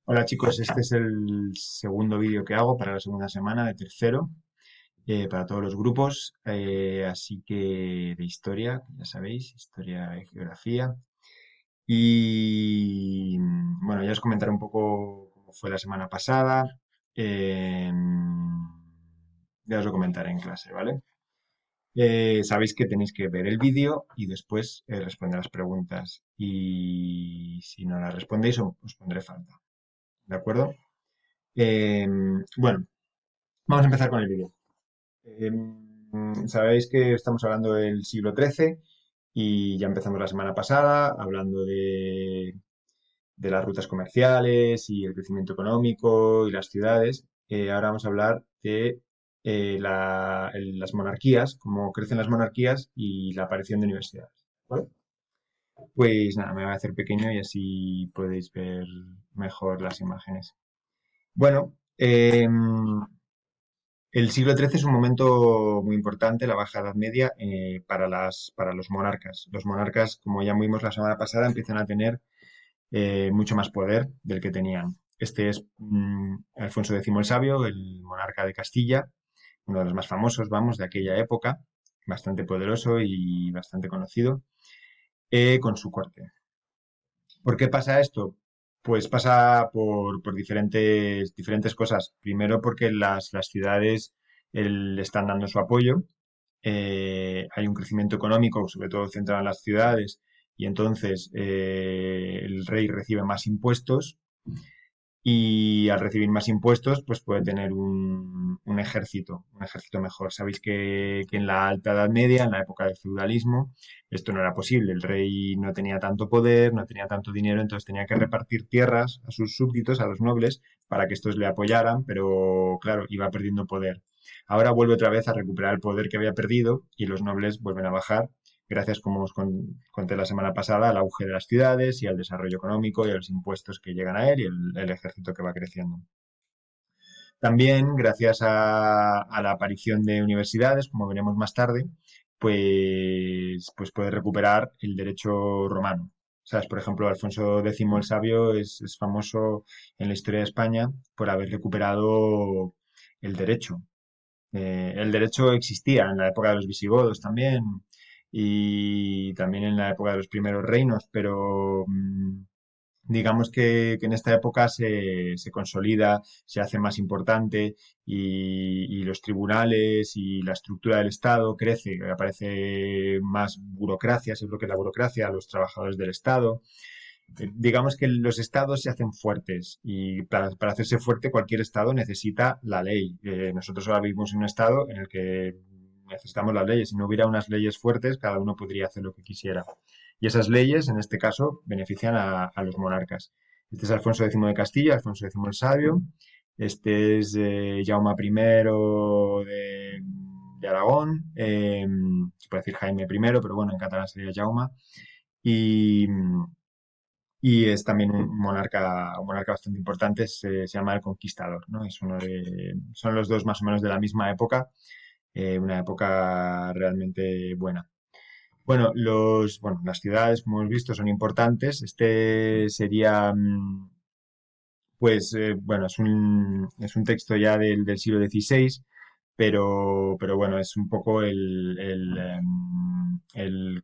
Hola chicos, este es el segundo vídeo que hago para la segunda semana de tercero, para todos los grupos, así que de historia, ya sabéis, historia y geografía. Y bueno, ya os comentaré un poco cómo fue la semana pasada. eh, ya os lo comentaré en clase, ¿vale? Sabéis que tenéis que ver el vídeo y después responder las preguntas. Y si no las respondéis, os pondré falta, ¿de acuerdo? Eh, bueno, vamos a empezar con el vídeo. Sabéis que estamos hablando del siglo XIII y ya empezamos la semana pasada hablando de las rutas comerciales y el crecimiento económico y las ciudades. Ahora vamos a hablar de las monarquías, cómo crecen las monarquías y la aparición de universidades. ¿Vale? Pues nada, me voy a hacer pequeño y así podéis ver mejor las imágenes. Bueno, el siglo XIII es un momento muy importante, la Baja Edad Media, para los monarcas. Los monarcas, como ya vimos la semana pasada, empiezan a tener mucho más poder del que tenían. Este es Alfonso X el Sabio, el monarca de Castilla, uno de los más famosos, vamos, de aquella época, bastante poderoso y bastante conocido, con su corte. ¿Por qué pasa esto? Pues pasa por diferentes cosas. Primero porque las ciudades le están dando su apoyo. Hay un crecimiento económico, sobre todo centrado en las ciudades, y entonces el rey recibe más impuestos y al recibir más impuestos, pues puede tener un ejército mejor. Sabéis que en la Alta Edad Media, en la época del feudalismo, esto no era posible. El rey no tenía tanto poder, no tenía tanto dinero, entonces tenía que repartir tierras a sus súbditos, a los nobles, para que estos le apoyaran, pero claro, iba perdiendo poder. Ahora vuelve otra vez a recuperar el poder que había perdido y los nobles vuelven a bajar gracias, como os conté la semana pasada, al auge de las ciudades y al desarrollo económico y a los impuestos que llegan a él y el ejército que va creciendo. También, gracias a la aparición de universidades, como veremos más tarde, pues puede recuperar el derecho romano. ¿Sabes? Por ejemplo, Alfonso X el Sabio es famoso en la historia de España por haber recuperado el derecho. El derecho existía en la época de los visigodos también y también en la época de los primeros reinos, pero digamos que en esta época se consolida, se hace más importante y los tribunales y la estructura del Estado crece, aparece más burocracia, se bloquea la burocracia a los trabajadores del Estado. Digamos que los estados se hacen fuertes y para hacerse fuerte cualquier estado necesita la ley. Nosotros ahora vivimos en un estado en el que necesitamos las leyes. Si no hubiera unas leyes fuertes, cada uno podría hacer lo que quisiera. Y esas leyes, en este caso, benefician a los monarcas. Este es Alfonso X de Castilla, Alfonso X el Sabio. Este es Jaume I de Aragón. Se puede decir Jaime I, pero bueno, en catalán sería Jaume. Y, y es también un monarca bastante importante, se llama el Conquistador, ¿no? Son los dos más o menos de la misma época, una época realmente buena. Bueno, las ciudades, como hemos visto, son importantes. Este sería, bueno, es un texto ya del siglo XVI, pero bueno, es un poco el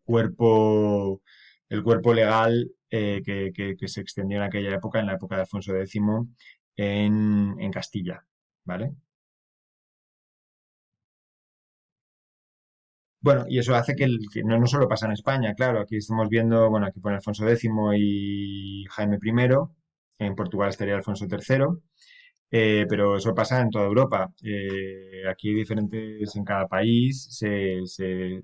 cuerpo legal que se extendió en aquella época, en la época de Alfonso X, en Castilla, ¿vale? Bueno, y eso hace que no solo pasa en España, claro, aquí estamos viendo, bueno, aquí pone Alfonso X y Jaime I, en Portugal estaría Alfonso III. Pero eso pasa en toda Europa. Aquí hay diferentes, en cada país se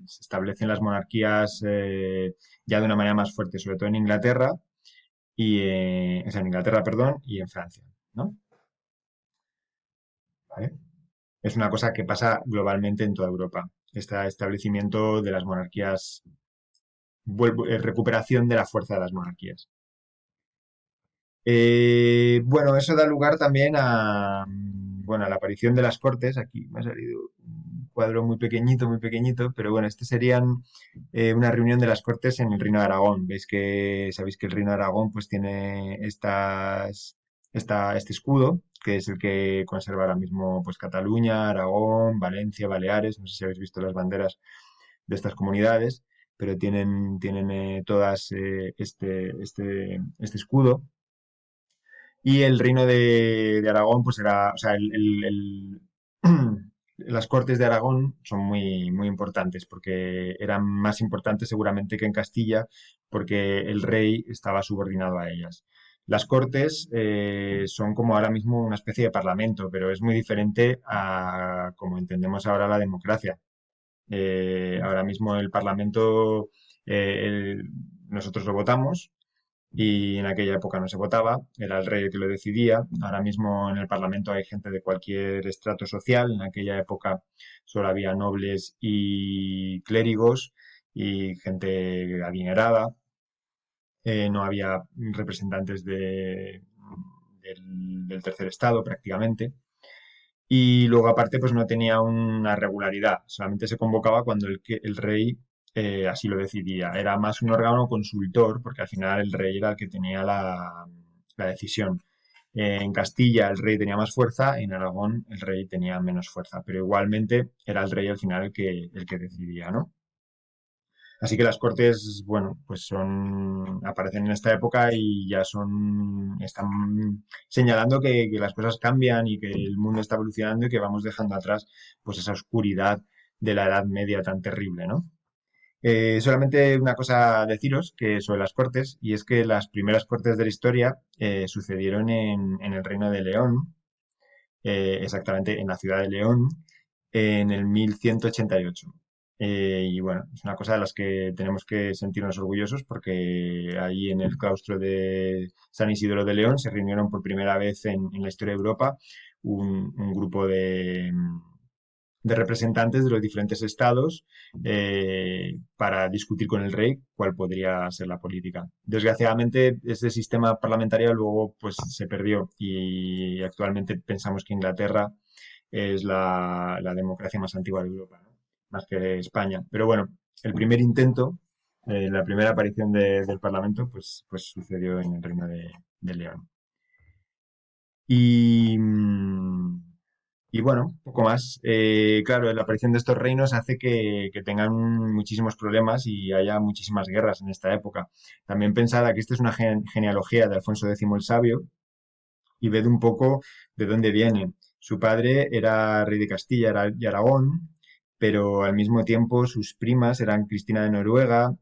establecen las monarquías ya de una manera más fuerte, sobre todo en Inglaterra o sea, en Inglaterra, perdón, y en Francia, ¿no? ¿Vale? Es una cosa que pasa globalmente en toda Europa. Este establecimiento de las monarquías, recuperación de la fuerza de las monarquías. Bueno, eso da lugar también bueno, a la aparición de las Cortes. Aquí me ha salido un cuadro muy pequeñito, pero bueno, este serían una reunión de las Cortes en el Reino de Aragón. Sabéis que el Reino de Aragón pues tiene este escudo, que es el que conserva ahora mismo pues Cataluña, Aragón, Valencia, Baleares. No sé si habéis visto las banderas de estas comunidades, pero tienen todas este escudo. Y el reino de Aragón, pues era, o sea, las Cortes de Aragón son muy importantes, porque eran más importantes seguramente que en Castilla, porque el rey estaba subordinado a ellas. Las Cortes son como ahora mismo una especie de parlamento, pero es muy diferente a como entendemos ahora la democracia. Ahora mismo el parlamento, eh, el- nosotros lo votamos, y en aquella época no se votaba, era el rey el que lo decidía. Ahora mismo en el Parlamento hay gente de cualquier estrato social, en aquella época solo había nobles y clérigos y gente adinerada. No había representantes del tercer estado prácticamente. Y luego aparte pues no tenía una regularidad, solamente se convocaba cuando el rey así lo decidía. Era más un órgano consultor, porque al final el rey era el que tenía la decisión. En Castilla el rey tenía más fuerza, en Aragón el rey tenía menos fuerza, pero igualmente era el rey al final el que decidía, ¿no? Así que las cortes, bueno, pues aparecen en esta época y ya están señalando que las cosas cambian y que el mundo está evolucionando y que vamos dejando atrás pues esa oscuridad de la Edad Media tan terrible, ¿no? Solamente una cosa deciros que sobre las cortes, y es que las primeras cortes de la historia sucedieron en el Reino de León, exactamente en la ciudad de León, en el 1188. Y bueno, es una cosa de las que tenemos que sentirnos orgullosos, porque ahí en el claustro de San Isidoro de León se reunieron por primera vez en la historia de Europa un grupo de representantes de los diferentes estados para discutir con el rey cuál podría ser la política. Desgraciadamente, ese sistema parlamentario luego pues se perdió, y actualmente pensamos que Inglaterra es la democracia más antigua de Europa, ¿no? Más que España. Pero bueno, el primer intento, la primera aparición del Parlamento, pues sucedió en el Reino de León. Y, y bueno, poco más. Claro, la aparición de estos reinos hace que tengan muchísimos problemas y haya muchísimas guerras en esta época. También pensad que esta es una genealogía de Alfonso X el Sabio, y ved un poco de dónde viene. Su padre era rey de Castilla y Aragón, pero al mismo tiempo sus primas eran Cristina de Noruega,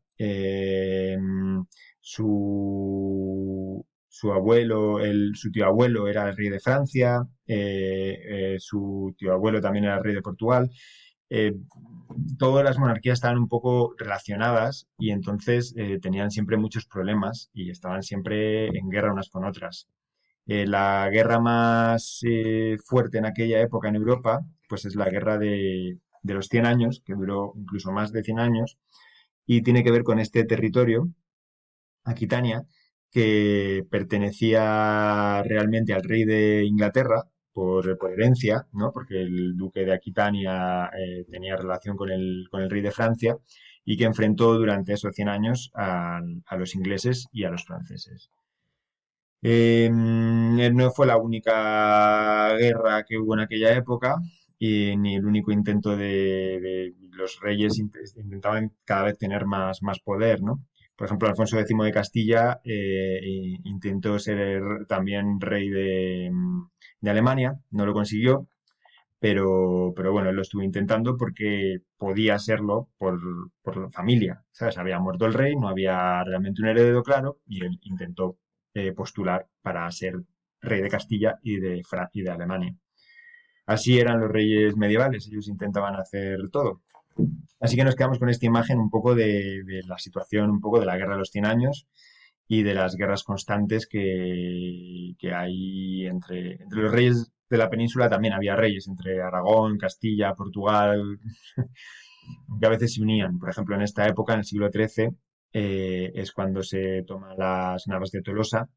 su abuelo, su tío abuelo era el rey de Francia, su tío abuelo también era el rey de Portugal. Eh, Todas las monarquías estaban un poco relacionadas, y entonces tenían siempre muchos problemas y estaban siempre en guerra unas con otras. La guerra más fuerte en aquella época en Europa, pues es la guerra de los 100 años, que duró incluso más de 100 años, y tiene que ver con este territorio, Aquitania, que pertenecía realmente al rey de Inglaterra por herencia, ¿no? Porque el duque de Aquitania tenía relación con el rey de Francia, y que enfrentó durante esos 100 años a los ingleses y a los franceses. No fue la única guerra que hubo en aquella época, y ni el único intento los reyes intentaban cada vez tener más poder, ¿no? Por ejemplo, Alfonso X de Castilla intentó ser también rey de Alemania, no lo consiguió, pero bueno, él lo estuvo intentando porque podía serlo por la familia, ¿sabes? Había muerto el rey, no había realmente un heredero claro, y él intentó postular para ser rey de Castilla y de Alemania. Así eran los reyes medievales, ellos intentaban hacer todo. Así que nos quedamos con esta imagen un poco de la situación, un poco de la guerra de los 100 años y de las guerras constantes que hay entre los reyes de la península. También había reyes entre Aragón, Castilla, Portugal, que a veces se unían. Por ejemplo, en esta época, en el siglo XIII, es cuando se toman las Navas de Tolosa,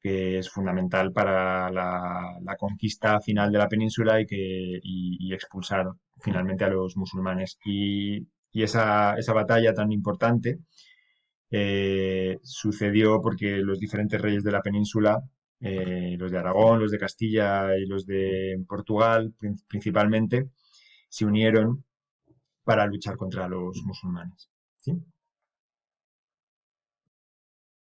que es fundamental para la conquista final de la península y expulsar finalmente a los musulmanes. Y esa batalla tan importante sucedió porque los diferentes reyes de la península los de Aragón, los de Castilla y los de Portugal principalmente, se unieron para luchar contra los musulmanes. ¿Sí?